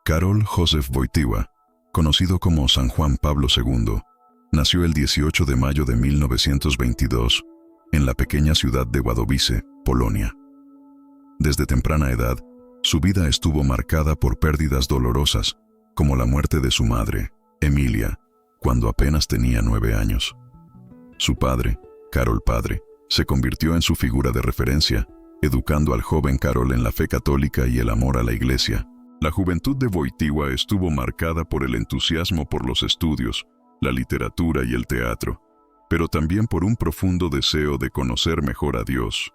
Karol Józef Wojtyła, conocido como San Juan Pablo II, nació el 18 de mayo de 1922 en la pequeña ciudad de Wadowice, Polonia. Desde temprana edad, su vida estuvo marcada por pérdidas dolorosas, como la muerte de su madre, Emilia, cuando apenas tenía 9 años. Su padre, Karol Padre, se convirtió en su figura de referencia, educando al joven Karol en la fe católica y el amor a la Iglesia. La juventud de Wojtyła estuvo marcada por el entusiasmo por los estudios, la literatura y el teatro, pero también por un profundo deseo de conocer mejor a Dios.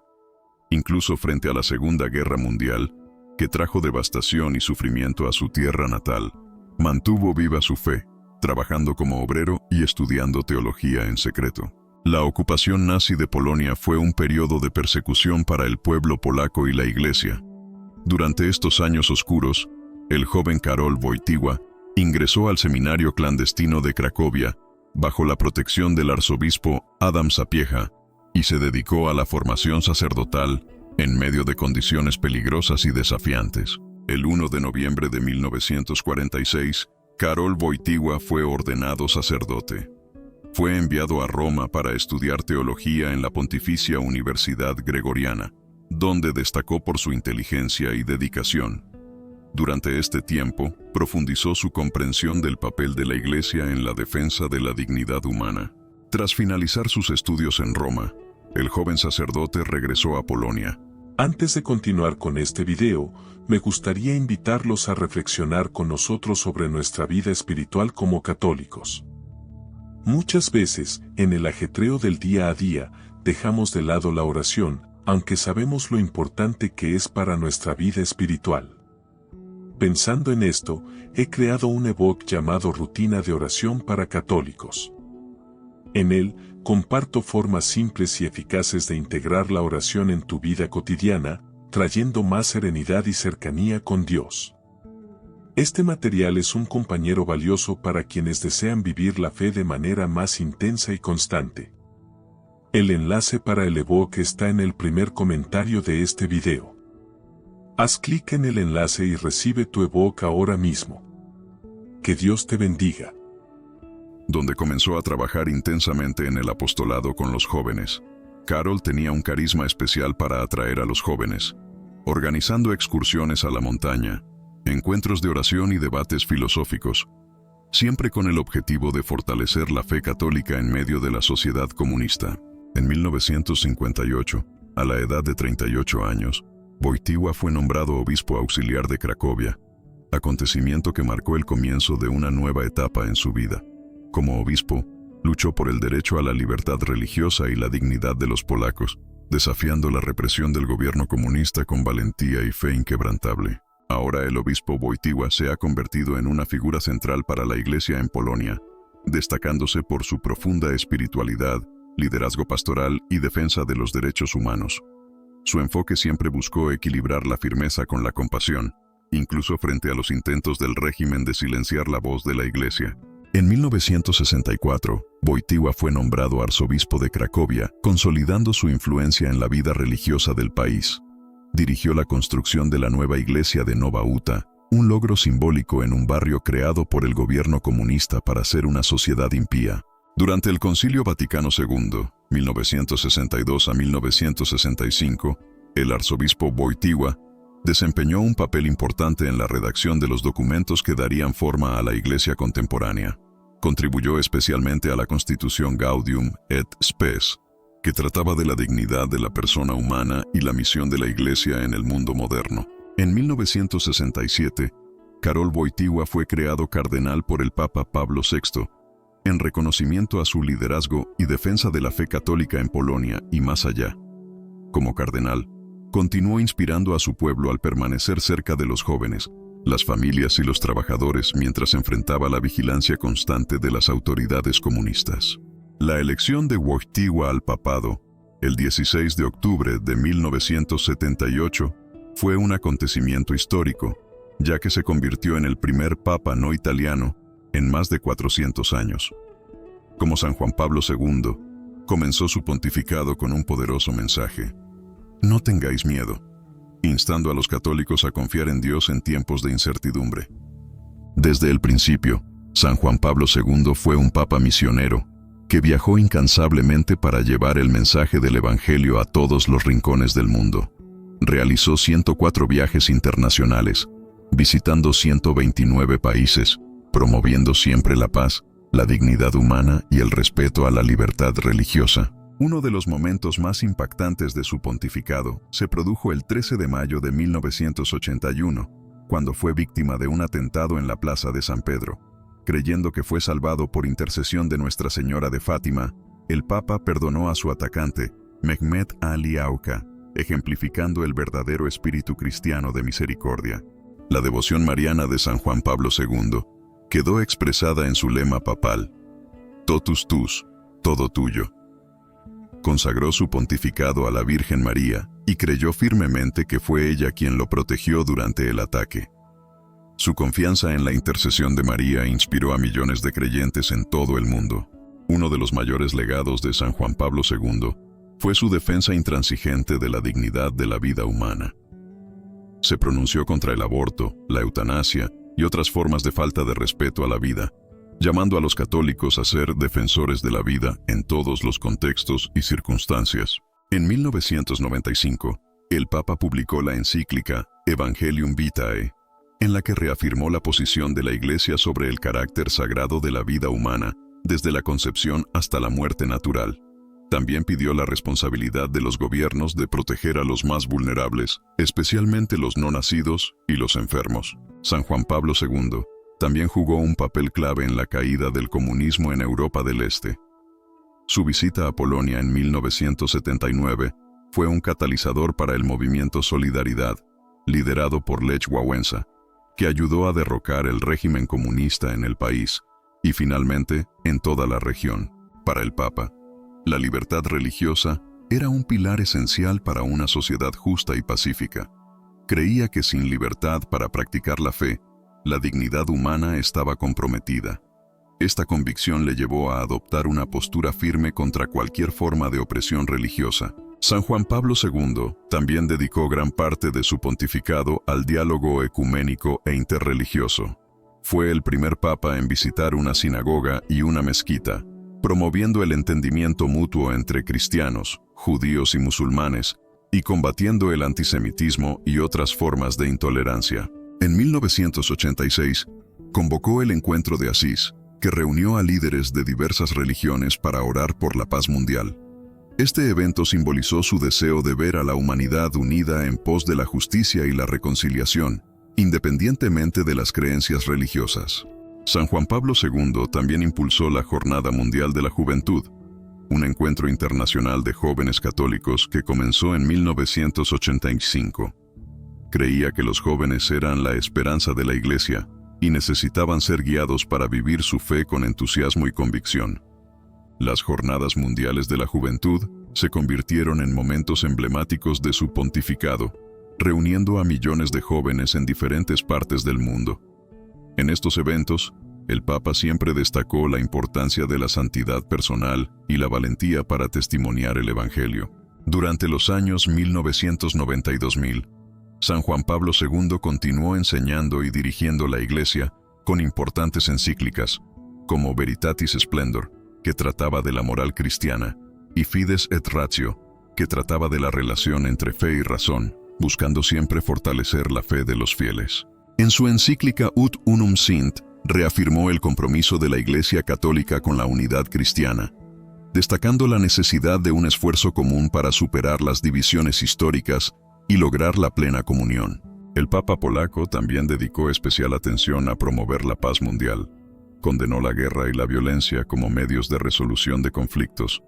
Incluso frente a la Segunda Guerra Mundial, que trajo devastación y sufrimiento a su tierra natal, mantuvo viva su fe, trabajando como obrero y estudiando teología en secreto. La ocupación nazi de Polonia fue un periodo de persecución para el pueblo polaco y la Iglesia. Durante estos años oscuros, el joven Karol Wojtyła ingresó al seminario clandestino de Cracovia bajo la protección del arzobispo Adam Sapieha y se dedicó a la formación sacerdotal en medio de condiciones peligrosas y desafiantes. El 1 de noviembre de 1946, Karol Wojtyła fue ordenado sacerdote. Fue enviado a Roma para estudiar teología en la Pontificia Universidad Gregoriana, donde destacó por su inteligencia y dedicación. Durante este tiempo, profundizó su comprensión del papel de la Iglesia en la defensa de la dignidad humana. Tras finalizar sus estudios en Roma, el joven sacerdote regresó a Polonia. Antes de continuar con este video, me gustaría invitarlos a reflexionar con nosotros sobre nuestra vida espiritual como católicos. Muchas veces, en el ajetreo del día a día, dejamos de lado la oración, aunque sabemos lo importante que es para nuestra vida espiritual. Pensando en esto, he creado un ebook llamado Rutina de Oración para Católicos. En él, comparto formas simples y eficaces de integrar la oración en tu vida cotidiana, trayendo más serenidad y cercanía con Dios. Este material es un compañero valioso para quienes desean vivir la fe de manera más intensa y constante. El enlace para el ebook está en el primer comentario de este video. Haz clic en el enlace y recibe tu ebook ahora mismo. Que Dios te bendiga. Donde comenzó a trabajar intensamente en el apostolado con los jóvenes. Karol tenía un carisma especial para atraer a los jóvenes, organizando excursiones a la montaña, encuentros de oración y debates filosóficos, siempre con el objetivo de fortalecer la fe católica en medio de la sociedad comunista. En 1958, a la edad de 38 años, Wojtyła fue nombrado obispo auxiliar de Cracovia, acontecimiento que marcó el comienzo de una nueva etapa en su vida. Como obispo, luchó por el derecho a la libertad religiosa y la dignidad de los polacos, desafiando la represión del gobierno comunista con valentía y fe inquebrantable. Ahora el obispo Wojtyła se ha convertido en una figura central para la Iglesia en Polonia, destacándose por su profunda espiritualidad, liderazgo pastoral y defensa de los derechos humanos. Su enfoque siempre buscó equilibrar la firmeza con la compasión, incluso frente a los intentos del régimen de silenciar la voz de la Iglesia. En 1964, Wojtyła fue nombrado arzobispo de Cracovia, consolidando su influencia en la vida religiosa del país. Dirigió la construcción de la nueva iglesia de Nowa Huta, un logro simbólico en un barrio creado por el gobierno comunista para ser una sociedad impía. Durante el Concilio Vaticano II, 1962 a 1965, el arzobispo Wojtyła desempeñó un papel importante en la redacción de los documentos que darían forma a la Iglesia contemporánea. Contribuyó especialmente a la Constitución Gaudium et Spes, que trataba de la dignidad de la persona humana y la misión de la Iglesia en el mundo moderno. En 1967, Karol Wojtyła fue creado cardenal por el Papa Pablo VI, en reconocimiento a su liderazgo y defensa de la fe católica en Polonia y más allá. Como cardenal, continuó inspirando a su pueblo al permanecer cerca de los jóvenes, las familias y los trabajadores mientras enfrentaba la vigilancia constante de las autoridades comunistas. La elección de Wojtyła al papado, el 16 de octubre de 1978, fue un acontecimiento histórico, ya que se convirtió en el primer papa no italiano en más de 400 años. Como San Juan Pablo II, comenzó su pontificado con un poderoso mensaje: no tengáis miedo, instando a los católicos a confiar en Dios en tiempos de incertidumbre. Desde el principio, San Juan Pablo II fue un papa misionero que viajó incansablemente para llevar el mensaje del Evangelio a todos los rincones del mundo. Realizó 104 viajes internacionales, visitando 129 países, promoviendo siempre la paz, la dignidad humana y el respeto a la libertad religiosa. Uno de los momentos más impactantes de su pontificado se produjo el 13 de mayo de 1981, cuando fue víctima de un atentado en la Plaza de San Pedro. Creyendo que fue salvado por intercesión de Nuestra Señora de Fátima, el Papa perdonó a su atacante, Mehmet Ali Auca, ejemplificando el verdadero espíritu cristiano de misericordia. La devoción mariana de San Juan Pablo II quedó expresada en su lema papal, Totus tus, todo tuyo. Consagró su pontificado a la Virgen María y creyó firmemente que fue ella quien lo protegió durante el ataque. Su confianza en la intercesión de María inspiró a millones de creyentes en todo el mundo. Uno de los mayores legados de San Juan Pablo II fue su defensa intransigente de la dignidad de la vida humana. Se pronunció contra el aborto, la eutanasia y otras formas de falta de respeto a la vida, llamando a los católicos a ser defensores de la vida en todos los contextos y circunstancias. En 1995, el Papa publicó la encíclica Evangelium Vitae, en la que reafirmó la posición de la Iglesia sobre el carácter sagrado de la vida humana, desde la concepción hasta la muerte natural. También pidió la responsabilidad de los gobiernos de proteger a los más vulnerables, especialmente los no nacidos y los enfermos. San Juan Pablo II también jugó un papel clave en la caída del comunismo en Europa del Este. Su visita a Polonia en 1979 fue un catalizador para el movimiento Solidaridad, liderado por Lech Wałęsa, que ayudó a derrocar el régimen comunista en el país y finalmente en toda la región. Para el Papa, la libertad religiosa era un pilar esencial para una sociedad justa y pacífica. Creía que sin libertad para practicar la fe, la dignidad humana estaba comprometida. Esta convicción le llevó a adoptar una postura firme contra cualquier forma de opresión religiosa. San Juan Pablo II también dedicó gran parte de su pontificado al diálogo ecuménico e interreligioso. Fue el primer papa en visitar una sinagoga y una mezquita, promoviendo el entendimiento mutuo entre cristianos, judíos y musulmanes, y combatiendo el antisemitismo y otras formas de intolerancia. En 1986, convocó el Encuentro de Asís, que reunió a líderes de diversas religiones para orar por la paz mundial. Este evento simbolizó su deseo de ver a la humanidad unida en pos de la justicia y la reconciliación, independientemente de las creencias religiosas. San Juan Pablo II también impulsó la Jornada Mundial de la Juventud, un encuentro internacional de jóvenes católicos que comenzó en 1985. Creía que los jóvenes eran la esperanza de la Iglesia y necesitaban ser guiados para vivir su fe con entusiasmo y convicción. Las Jornadas Mundiales de la Juventud se convirtieron en momentos emblemáticos de su pontificado, reuniendo a millones de jóvenes en diferentes partes del mundo. En estos eventos, el Papa siempre destacó la importancia de la santidad personal y la valentía para testimoniar el Evangelio. Durante los años 1990 y 2000, San Juan Pablo II continuó enseñando y dirigiendo la Iglesia con importantes encíclicas, como Veritatis Splendor, que trataba de la moral cristiana, y Fides et Ratio, que trataba de la relación entre fe y razón, buscando siempre fortalecer la fe de los fieles. En su encíclica Ut Unum Sint, reafirmó el compromiso de la Iglesia Católica con la unidad cristiana, destacando la necesidad de un esfuerzo común para superar las divisiones históricas y lograr la plena comunión. El Papa polaco también dedicó especial atención a promover la paz mundial. Condenó la guerra y la violencia como medios de resolución de conflictos,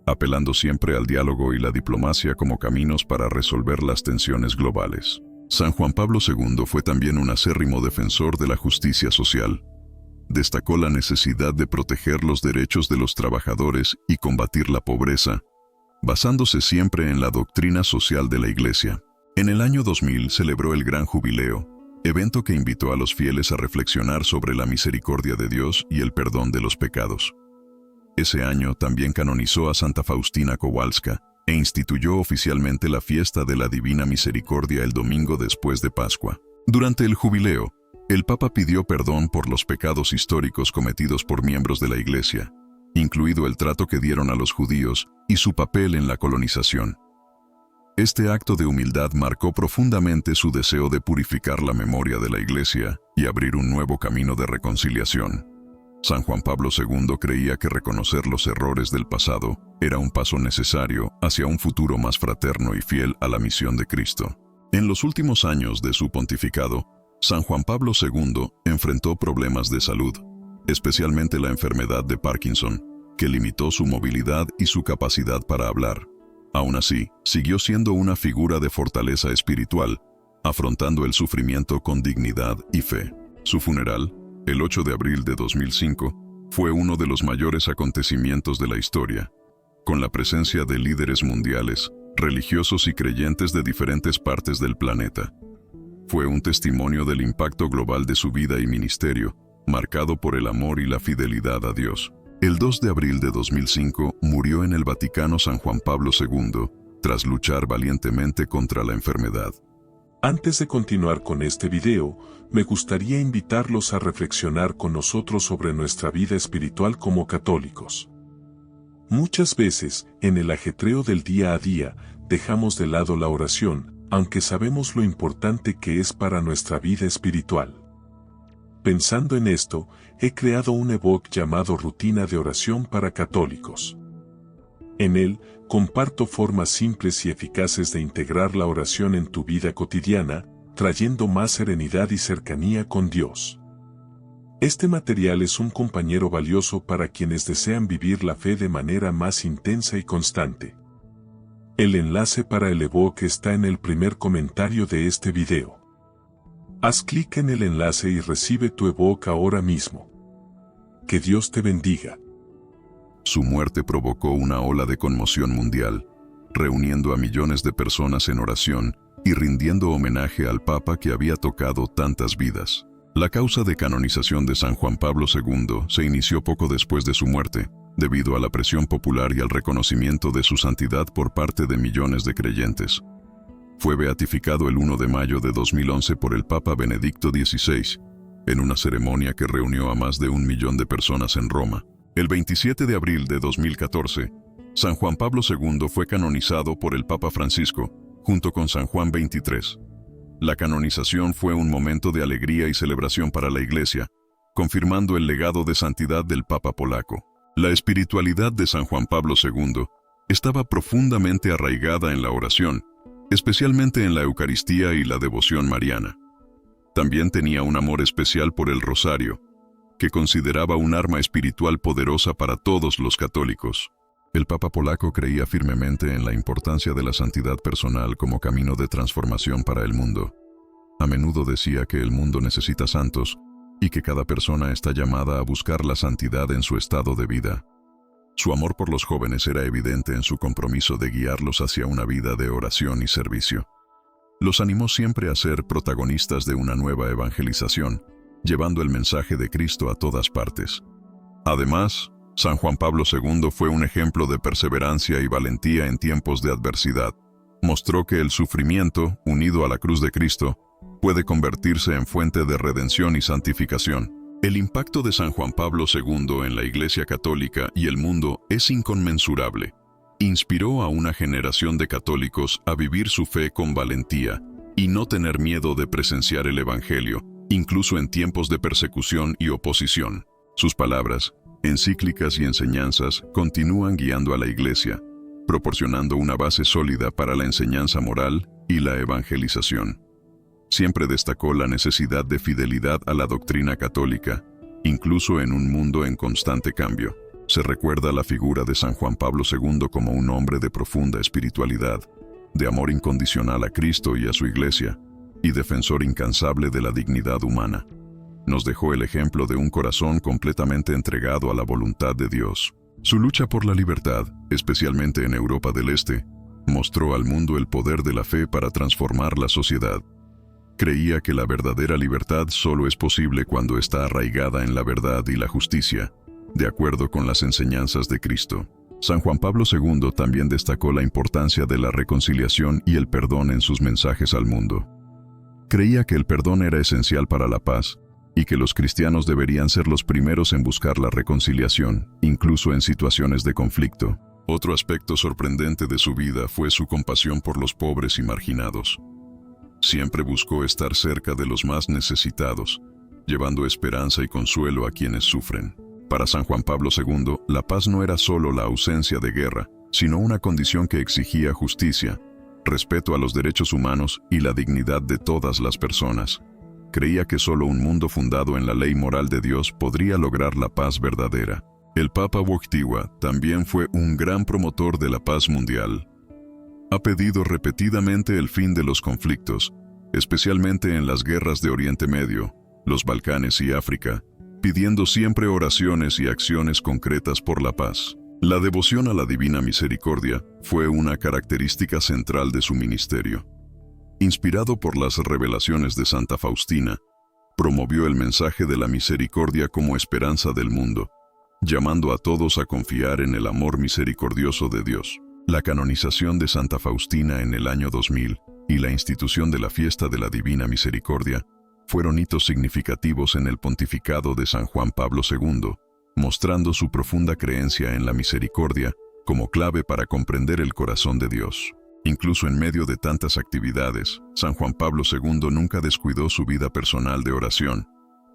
apelando siempre al diálogo y la diplomacia como caminos para resolver las tensiones globales. San Juan Pablo II fue también un acérrimo defensor de la justicia social. Destacó la necesidad de proteger los derechos de los trabajadores y combatir la pobreza, basándose siempre en la doctrina social de la Iglesia. En el año 2000 celebró el Gran Jubileo, evento que invitó a los fieles a reflexionar sobre la misericordia de Dios y el perdón de los pecados. Ese año también canonizó a Santa Faustina Kowalska e instituyó oficialmente la fiesta de la Divina Misericordia el domingo después de Pascua. Durante el jubileo, El Papa pidió perdón por los pecados históricos cometidos por miembros de la Iglesia, incluido el trato que dieron a los judíos y su papel en la colonización. Este acto de humildad marcó profundamente su deseo de purificar la memoria de la Iglesia y abrir un nuevo camino de reconciliación. San Juan Pablo II creía que reconocer los errores del pasado era un paso necesario hacia un futuro más fraterno y fiel a la misión de Cristo. En los últimos años de su pontificado, San Juan Pablo II enfrentó problemas de salud, especialmente la enfermedad de Parkinson, que limitó su movilidad y su capacidad para hablar. Aún así, siguió siendo una figura de fortaleza espiritual, afrontando el sufrimiento con dignidad y fe. Su funeral, el 8 de abril de 2005, fue uno de los mayores acontecimientos de la historia, con la presencia de líderes mundiales, religiosos y creyentes de diferentes partes del planeta. Fue un testimonio del impacto global de su vida y ministerio, marcado por el amor y la fidelidad a Dios. El 2 de abril de 2005 murió en el Vaticano San Juan Pablo II, tras luchar valientemente contra la enfermedad. Antes de continuar con este video, me gustaría invitarlos a reflexionar con nosotros sobre nuestra vida espiritual como católicos. Muchas veces, en el ajetreo del día a día, dejamos de lado la oración, aunque sabemos lo importante que es para nuestra vida espiritual. Pensando en esto, he creado un ebook llamado Rutina de Oración para Católicos. En él, comparto formas simples y eficaces de integrar la oración en tu vida cotidiana, trayendo más serenidad y cercanía con Dios. Este material es un compañero valioso para quienes desean vivir la fe de manera más intensa y constante. El enlace para el ebook está en el primer comentario de este video. Haz clic en el enlace y recibe tu ebook ahora mismo. Que Dios te bendiga. Su muerte provocó una ola de conmoción mundial, reuniendo a millones de personas en oración y rindiendo homenaje al Papa que había tocado tantas vidas. La causa de canonización de San Juan Pablo II se inició poco después de su muerte, debido a la presión popular y al reconocimiento de su santidad por parte de millones de creyentes. Fue beatificado el 1 de mayo de 2011 por el Papa Benedicto XVI, en una ceremonia que reunió a más de 1 millón de personas en Roma. El 27 de abril de 2014, San Juan Pablo II fue canonizado por el Papa Francisco, junto con San Juan XXIII. La canonización fue un momento de alegría y celebración para la Iglesia, confirmando el legado de santidad del Papa polaco. La espiritualidad de San Juan Pablo II estaba profundamente arraigada en la oración, especialmente en la Eucaristía y la devoción mariana. También tenía un amor especial por el rosario, que consideraba un arma espiritual poderosa para todos los católicos. El Papa polaco creía firmemente en la importancia de la santidad personal como camino de transformación para el mundo. A menudo decía que el mundo necesita santos y que cada persona está llamada a buscar la santidad en su estado de vida. Su amor por los jóvenes era evidente en su compromiso de guiarlos hacia una vida de oración y servicio. Los animó siempre a ser protagonistas de una nueva evangelización, llevando el mensaje de Cristo a todas partes. Además, San Juan Pablo II fue un ejemplo de perseverancia y valentía en tiempos de adversidad. Mostró que el sufrimiento, unido a la cruz de Cristo, puede convertirse en fuente de redención y santificación. El impacto de San Juan Pablo II en la Iglesia Católica y el mundo es inconmensurable. Inspiró a una generación de católicos a vivir su fe con valentía y no tener miedo de presenciar el Evangelio, incluso en tiempos de persecución y oposición. Sus palabras, encíclicas y enseñanzas continúan guiando a la Iglesia, proporcionando una base sólida para la enseñanza moral y la evangelización. Siempre destacó la necesidad de fidelidad a la doctrina católica, incluso en un mundo en constante cambio. Se recuerda la figura de San Juan Pablo II como un hombre de profunda espiritualidad, de amor incondicional a Cristo y a su Iglesia, y defensor incansable de la dignidad humana. Nos dejó el ejemplo de un corazón completamente entregado a la voluntad de Dios. Su lucha por la libertad, especialmente en Europa del Este, mostró al mundo el poder de la fe para transformar la sociedad. Creía que la verdadera libertad solo es posible cuando está arraigada en la verdad y la justicia, de acuerdo con las enseñanzas de Cristo. San Juan Pablo II también destacó la importancia de la reconciliación y el perdón en sus mensajes al mundo. Creía que el perdón era esencial para la paz y que los cristianos deberían ser los primeros en buscar la reconciliación, incluso en situaciones de conflicto. Otro aspecto sorprendente de su vida fue su compasión por los pobres y marginados. Siempre buscó estar cerca de los más necesitados, llevando esperanza y consuelo a quienes sufren. Para San Juan Pablo II, la paz no era solo la ausencia de guerra, sino una condición que exigía justicia, respeto a los derechos humanos y la dignidad de todas las personas. Creía que solo un mundo fundado en la ley moral de Dios podría lograr la paz verdadera. El Papa Wojtyła también fue un gran promotor de la paz mundial. Ha pedido repetidamente el fin de los conflictos, especialmente en las guerras de Oriente Medio, los Balcanes y África, pidiendo siempre oraciones y acciones concretas por la paz. La devoción a la Divina Misericordia fue una característica central de su ministerio. Inspirado por las revelaciones de Santa Faustina, promovió el mensaje de la misericordia como esperanza del mundo, llamando a todos a confiar en el amor misericordioso de Dios. La canonización de Santa Faustina en el año 2000 y la institución de la fiesta de la Divina Misericordia fueron hitos significativos en el pontificado de San Juan Pablo II, mostrando su profunda creencia en la misericordia como clave para comprender el corazón de Dios. Incluso en medio de tantas actividades, San Juan Pablo II nunca descuidó su vida personal de oración.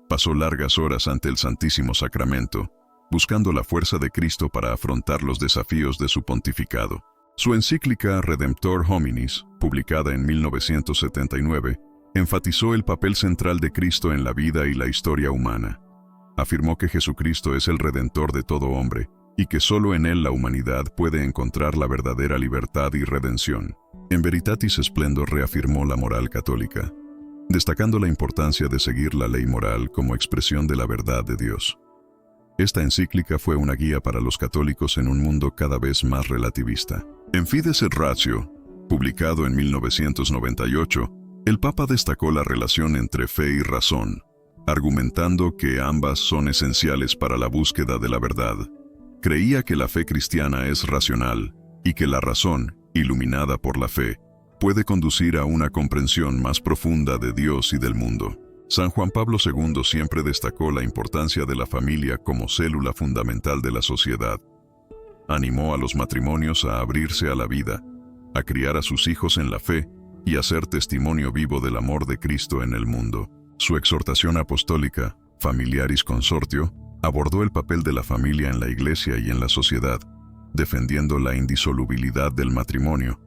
Pasó largas horas ante el Santísimo Sacramento, buscando la fuerza de Cristo para afrontar los desafíos de su pontificado. Su encíclica Redemptor Hominis, publicada en 1979, enfatizó el papel central de Cristo en la vida y la historia humana. Afirmó que Jesucristo es el Redentor de todo hombre, y que solo en él la humanidad puede encontrar la verdadera libertad y redención. En Veritatis Splendor reafirmó la moral católica, destacando la importancia de seguir la ley moral como expresión de la verdad de Dios. Esta encíclica fue una guía para los católicos en un mundo cada vez más relativista. En Fides et Ratio, publicado en 1998, el Papa destacó la relación entre fe y razón, argumentando que ambas son esenciales para la búsqueda de la verdad. Creía que la fe cristiana es racional y que la razón, iluminada por la fe, puede conducir a una comprensión más profunda de Dios y del mundo. San Juan Pablo II siempre destacó la importancia de la familia como célula fundamental de la sociedad. Animó a los matrimonios a abrirse a la vida, a criar a sus hijos en la fe y a ser testimonio vivo del amor de Cristo en el mundo. Su exhortación apostólica, Familiaris Consortio, abordó el papel de la familia en la Iglesia y en la sociedad, defendiendo la indisolubilidad del matrimonio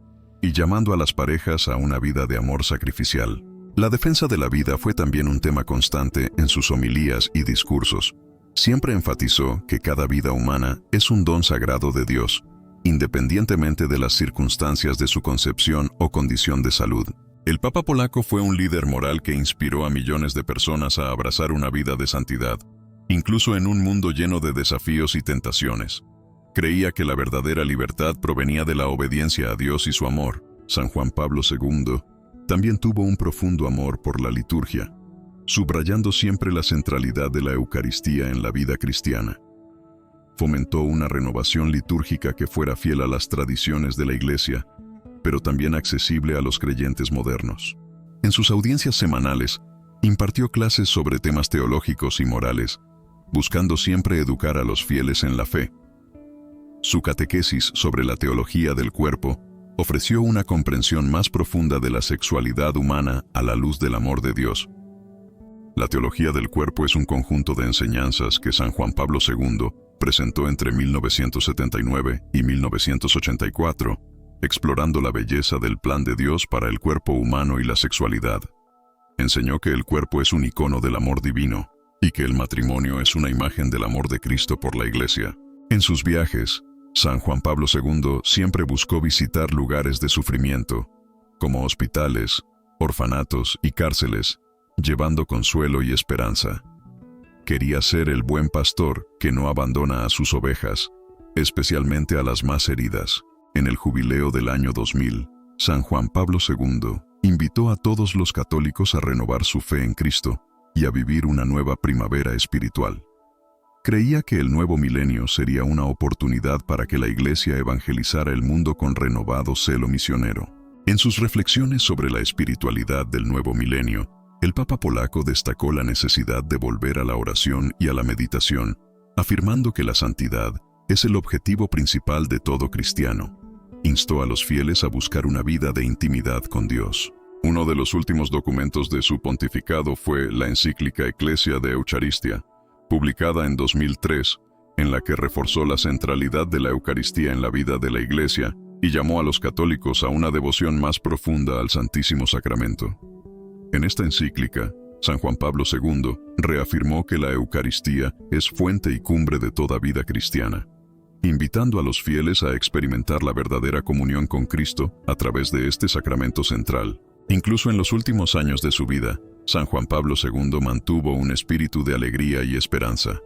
y llamando a las parejas a una vida de amor sacrificial. La defensa de la vida fue también un tema constante en sus homilías y discursos. Siempre enfatizó que cada vida humana es un don sagrado de Dios, independientemente de las circunstancias de su concepción o condición de salud. El Papa polaco fue un líder moral que inspiró a millones de personas a abrazar una vida de santidad, incluso en un mundo lleno de desafíos y tentaciones. Creía que la verdadera libertad provenía de la obediencia a Dios y su amor. San Juan Pablo II también tuvo un profundo amor por la liturgia, subrayando siempre la centralidad de la Eucaristía en la vida cristiana. Fomentó una renovación litúrgica que fuera fiel a las tradiciones de la Iglesia, pero también accesible a los creyentes modernos. En sus audiencias semanales, impartió clases sobre temas teológicos y morales, buscando siempre educar a los fieles en la fe. Su catequesis sobre la teología del cuerpo ofreció una comprensión más profunda de la sexualidad humana a la luz del amor de Dios. La teología del cuerpo es un conjunto de enseñanzas que San Juan Pablo II presentó entre 1979 y 1984, explorando la belleza del plan de Dios para el cuerpo humano y la sexualidad. Enseñó que el cuerpo es un icono del amor divino y que el matrimonio es una imagen del amor de Cristo por la Iglesia. En sus viajes, San Juan Pablo II siempre buscó visitar lugares de sufrimiento, como hospitales, orfanatos y cárceles, llevando consuelo y esperanza. Quería ser el buen pastor que no abandona a sus ovejas, especialmente a las más heridas. En el jubileo del año 2000, San Juan Pablo II invitó a todos los católicos a renovar su fe en Cristo y a vivir una nueva primavera espiritual. Creía que el nuevo milenio sería una oportunidad para que la Iglesia evangelizara el mundo con renovado celo misionero. En sus reflexiones sobre la espiritualidad del nuevo milenio, el Papa polaco destacó la necesidad de volver a la oración y a la meditación, afirmando que la santidad es el objetivo principal de todo cristiano. Instó a los fieles a buscar una vida de intimidad con Dios. Uno de los últimos documentos de su pontificado fue la encíclica Ecclesia de Eucharistia, publicada en 2003, en la que reforzó la centralidad de la Eucaristía en la vida de la Iglesia y llamó a los católicos a una devoción más profunda al Santísimo Sacramento. En esta encíclica, San Juan Pablo II reafirmó que la Eucaristía es fuente y cumbre de toda vida cristiana, invitando a los fieles a experimentar la verdadera comunión con Cristo a través de este sacramento central. Incluso en los últimos años de su vida, San Juan Pablo II mantuvo un espíritu de alegría y esperanza.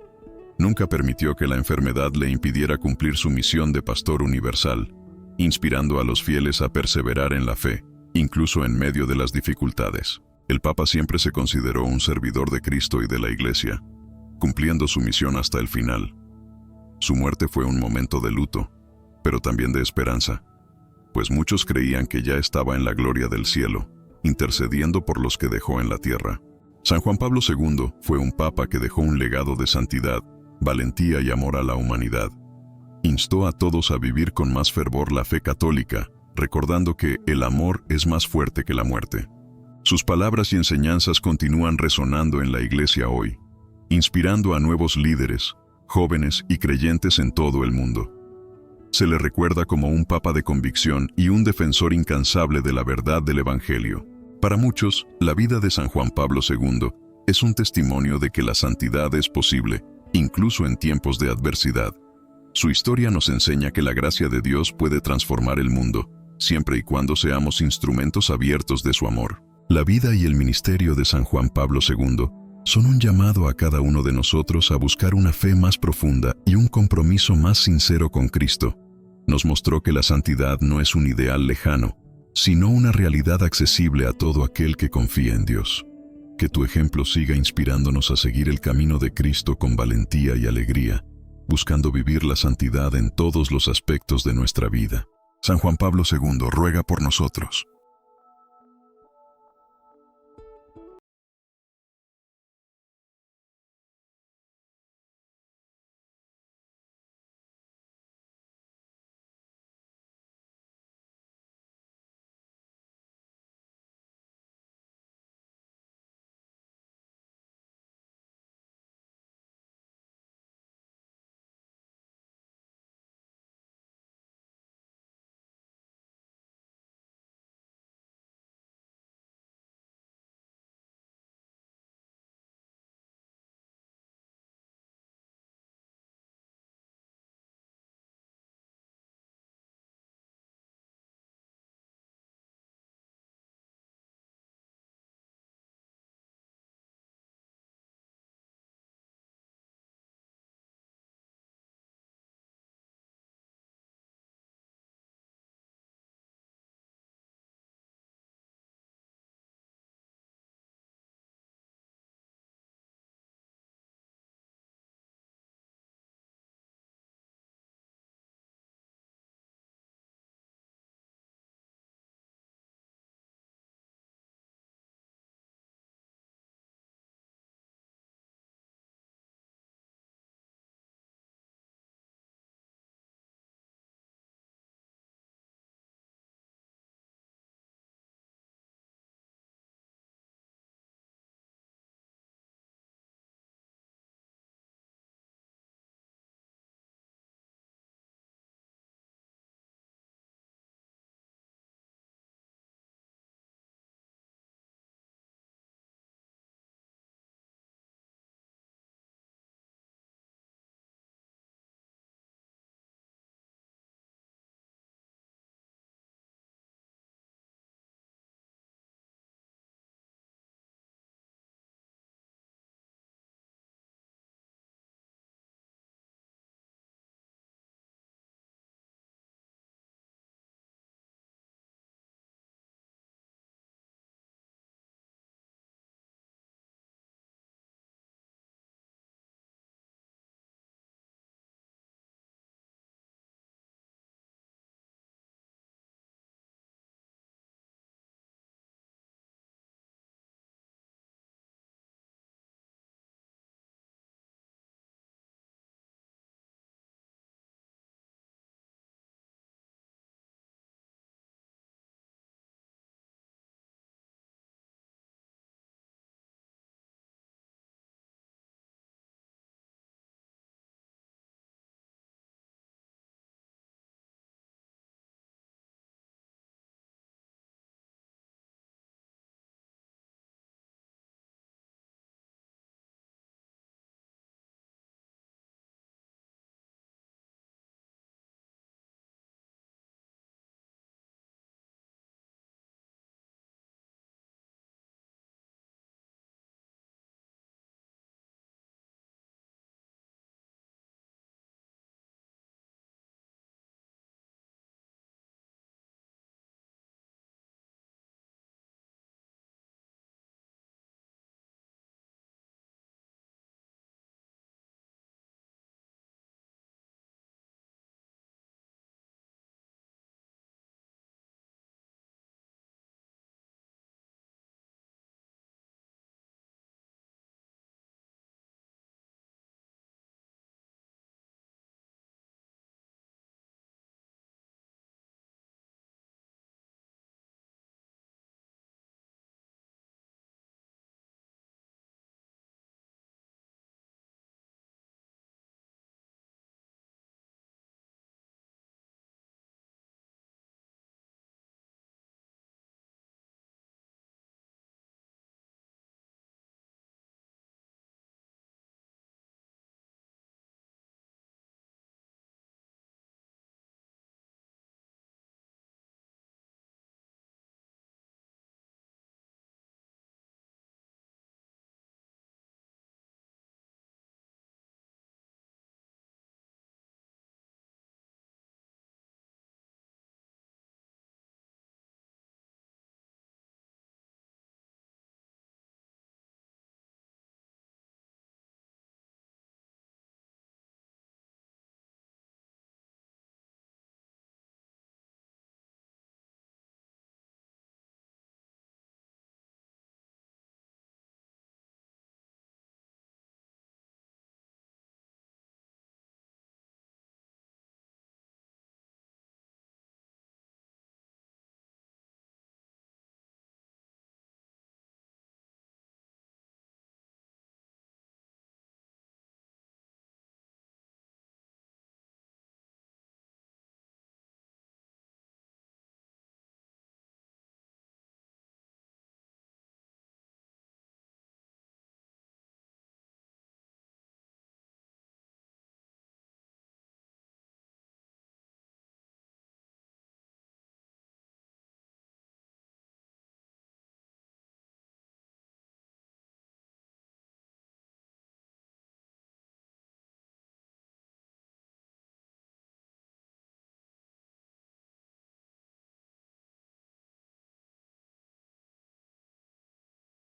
Nunca permitió que la enfermedad le impidiera cumplir su misión de pastor universal, inspirando a los fieles a perseverar en la fe, incluso en medio de las dificultades. El Papa siempre se consideró un servidor de Cristo y de la Iglesia, cumpliendo su misión hasta el final. Su muerte fue un momento de luto, pero también de esperanza, pues muchos creían que ya estaba en la gloria del cielo, intercediendo por los que dejó en la tierra. San Juan Pablo II fue un papa que dejó un legado de santidad, valentía y amor a la humanidad. Instó a todos a vivir con más fervor la fe católica, recordando que el amor es más fuerte que la muerte. Sus palabras y enseñanzas continúan resonando en la Iglesia hoy, inspirando a nuevos líderes, jóvenes y creyentes en todo el mundo. Se le recuerda como un papa de convicción y un defensor incansable de la verdad del Evangelio. Para muchos, la vida de San Juan Pablo II es un testimonio de que la santidad es posible, incluso en tiempos de adversidad. Su historia nos enseña que la gracia de Dios puede transformar el mundo, siempre y cuando seamos instrumentos abiertos de su amor. La vida y el ministerio de San Juan Pablo II son un llamado a cada uno de nosotros a buscar una fe más profunda y un compromiso más sincero con Cristo. Nos mostró que la santidad no es un ideal lejano, sino una realidad accesible a todo aquel que confía en Dios. Que tu ejemplo siga inspirándonos a seguir el camino de Cristo con valentía y alegría, buscando vivir la santidad en todos los aspectos de nuestra vida. San Juan Pablo II ruega por nosotros.